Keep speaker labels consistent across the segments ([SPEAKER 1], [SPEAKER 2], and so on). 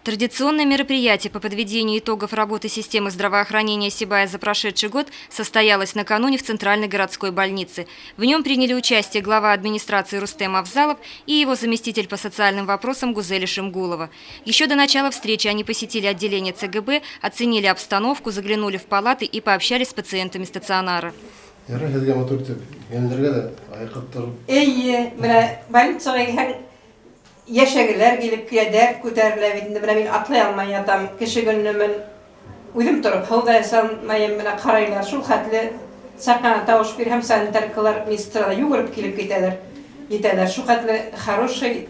[SPEAKER 1] Традиционное мероприятие по подведению итогов работы системы здравоохранения Сибая за прошедший год состоялось накануне в Центральной городской больнице. В нем приняли участие глава администрации Рустем Авзалов и его заместитель по социальным вопросам Гузели Шимгулова. Еще до начала встречи они посетили отделение ЦГБ, оценили обстановку, заглянули в палаты и пообщались с пациентами стационара.
[SPEAKER 2] Yaşagiler gelip gider, kuderler, ben atlayalmayadım, kişi günümün uyum durup, havdaysam, ben karaylar, şu hatlı sakana tavuş bir hem sanitarkalar ministrada yugurup gelip giderler, şu hatlı хороший,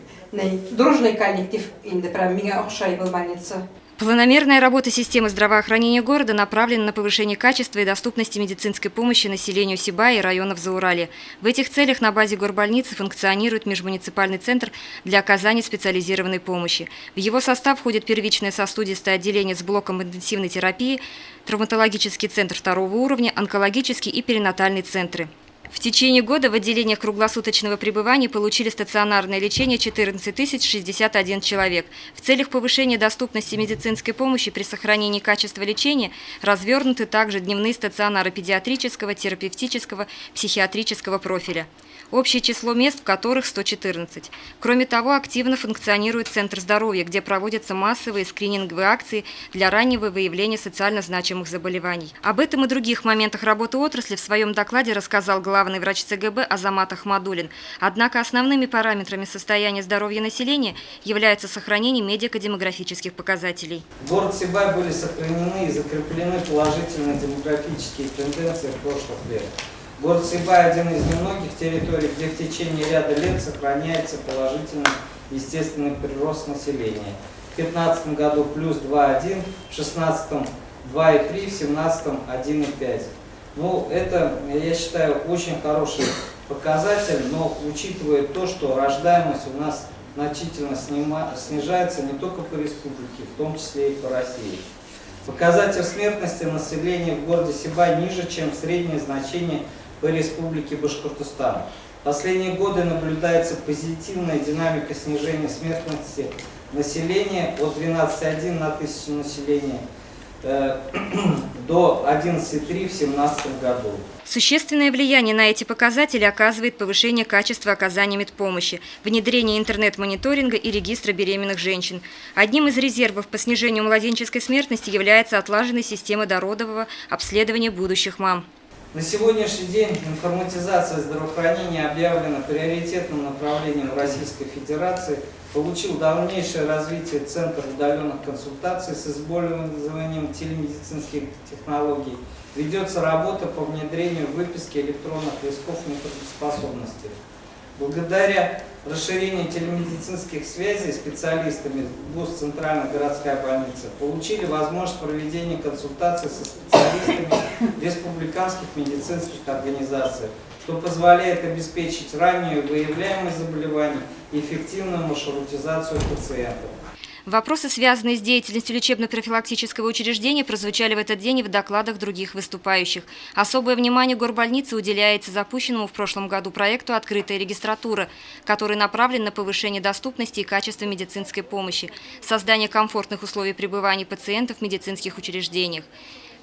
[SPEAKER 2] дружный коллектив, indi, прям меня окшай в больнице.
[SPEAKER 1] Планомерная работа системы здравоохранения города направлена на повышение качества и доступности медицинской помощи населению Сибая и районов Зауралья. В этих целях на базе горбольницы функционирует межмуниципальный центр для оказания специализированной помощи. В его состав входит первичное сосудистое отделение с блоком интенсивной терапии, травматологический центр второго уровня, онкологический и перинатальный центры. В течение года в отделениях круглосуточного пребывания получили стационарное лечение 14 061 человек. В целях повышения доступности медицинской помощи при сохранении качества лечения развернуты также дневные стационары педиатрического, терапевтического, психиатрического профиля. Общее число мест, в которых 114. Кроме того, активно функционирует Центр здоровья, где проводятся массовые скрининговые акции для раннего выявления социально значимых заболеваний. Об этом и других моментах работы отрасли в своем докладе рассказал главный врач ЦГБ Азамат Ахмадулин. Однако основными параметрами состояния здоровья населения является сохранение медико-демографических показателей.
[SPEAKER 3] В город Сибай были сохранены и закреплены положительные демографические тенденции прошлых лет. Город Сибай – один из немногих территорий, где в течение ряда лет сохраняется положительный естественный прирост населения. В 2015 году плюс 2,1, в 2016 2,3, в 2017 1,5. Ну, это, я считаю, очень хороший показатель, но учитывая то, что рождаемость у нас значительно снижается не только по республике, в том числе и по России. Показатель смертности населения в городе Сибай ниже, чем среднее значение по республике Башкортостан. В последние годы наблюдается позитивная динамика снижения смертности населения от 12,1 на 1000 населения до 11,3 в 2017 году.
[SPEAKER 1] Существенное влияние на эти показатели оказывает повышение качества оказания медпомощи, внедрение интернет-мониторинга и регистра беременных женщин. Одним из резервов по снижению младенческой смертности является отлаженная система дородового обследования будущих мам.
[SPEAKER 3] На сегодняшний день информатизация здравоохранения объявлена приоритетным направлением Российской Федерации. Получил дальнейшее развитие Центр удаленных консультаций с использованием телемедицинских технологий. Ведется работа по внедрению выписки электронных листков нетрудоспособности. Благодаря расширению телемедицинских связей специалистами ГУС Центральная городская больница получили возможность проведения консультаций со специалистами республиканских медицинских организаций, что позволяет обеспечить раннюю выявляемость заболеваний и эффективную маршрутизацию пациентов.
[SPEAKER 1] Вопросы, связанные с деятельностью лечебно-профилактического учреждения, прозвучали в этот день и в докладах других выступающих. Особое внимание горбольницы уделяется запущенному в прошлом году проекту «Открытая регистратура», который направлен на повышение доступности и качества медицинской помощи, создание комфортных условий пребывания пациентов в медицинских учреждениях.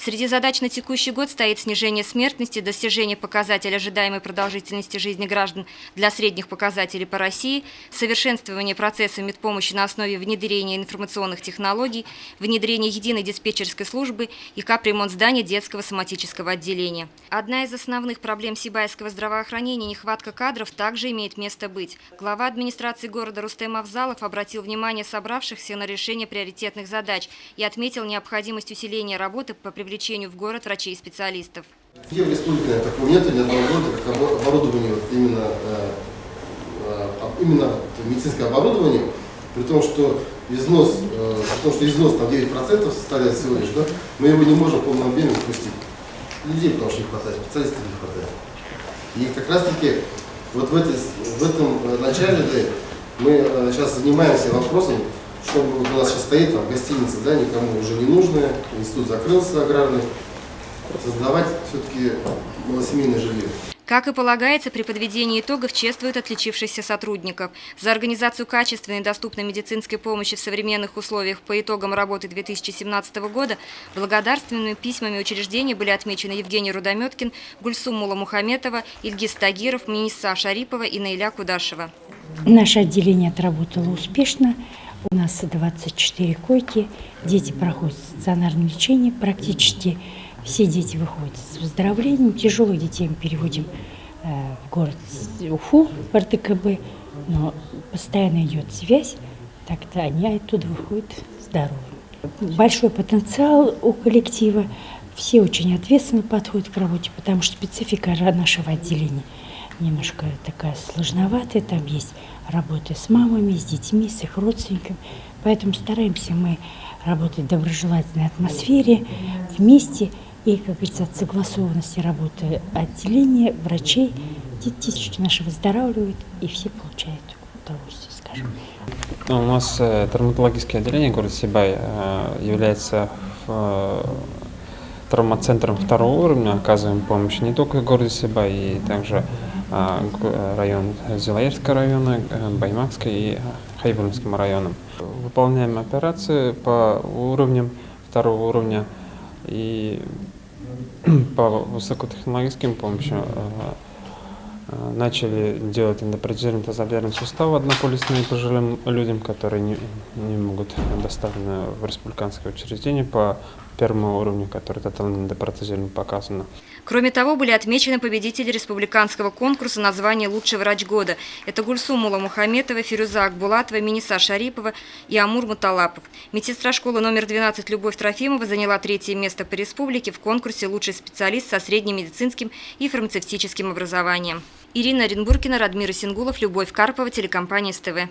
[SPEAKER 1] Среди задач на текущий год стоит снижение смертности, достижение показателя ожидаемой продолжительности жизни граждан для средних показателей по России, совершенствование процесса медпомощи на основе внедрения информационных технологий, внедрение единой диспетчерской службы и капремонт здания детского соматического отделения. Одна из основных проблем сибайского здравоохранения – нехватка кадров – также имеет место быть. Глава администрации города Рустем Авзалов обратил внимание собравшихся на решение приоритетных задач и отметил необходимость усиления работы по привлечению в город врачей и специалистов.
[SPEAKER 4] В республике такого нет, ни одного города, как оборудование, именно медицинское оборудование, при том, что износ там 9% составляет всего лишь, да, мы его не можем в полном объеме запустить. Людей потому что не хватает, специалистов не хватает. И как раз таки вот в этом начале, да, мы сейчас занимаемся вопросом, что у нас сейчас стоит там гостиница, да, никому уже не нужная, институт закрылся аграрный, создавать все-таки малосемейное жилье.
[SPEAKER 1] Как и полагается, при подведении итогов чествуют отличившихся сотрудников. За организацию качественной и доступной медицинской помощи в современных условиях по итогам работы 2017 года благодарственными письмами учреждения были отмечены Евгений Рудометкин, Гульсум Муламухаметова, Ильгиз Тагиров, Миниса Шарипова и Наиля Кудашева.
[SPEAKER 5] Наше отделение отработало успешно. У нас 24 койки, дети проходят стационарное лечение практически. Все дети выходят с выздоровлением. Тяжелых детей мы переводим в город Уфу, в РТКБ, но постоянно идет связь, так-то они оттуда выходят здоровыми. Большой потенциал у коллектива, все очень ответственно подходят к работе, потому что специфика нашего отделения немножко такая сложноватая, там есть работа с мамами, с детьми, с их родственниками, поэтому стараемся мы работать в доброжелательной атмосфере, вместе. И, как говорится, от согласованности работы отделения, врачей, детишки наши выздоравливают, и все получают удовольствие, скажем.
[SPEAKER 6] У нас травматологическое отделение города Сибай является травмоцентром второго уровня, оказываем помощь не только в городе Сибай, и также район Зилаевского района, Баймакской и Хайбулинским районам. Выполняем операции по уровням второго уровня и по высокотехнологическим помощям. Начали делать эндопротезирование тазобедренного сустава однополюсные пожилым людям, которые не могут доставлены в республиканское учреждение по первому уровню, который тотальное эндопротезирование показано.
[SPEAKER 1] Кроме того, были отмечены победители республиканского конкурса на звание «Лучший врач года». Это Гульсум Муламухаметова, Фирюза Акбулатова, Миниса Шарипова и Амур Муталапов. Медсестра школы номер 12 Любовь Трофимова заняла 3-е место по республике в конкурсе «Лучший специалист со средним медицинским и фармацевтическим образованием». Ирина Оренбургина, Радмир Исенгулов, Любовь Карпова, телекомпания СТВ.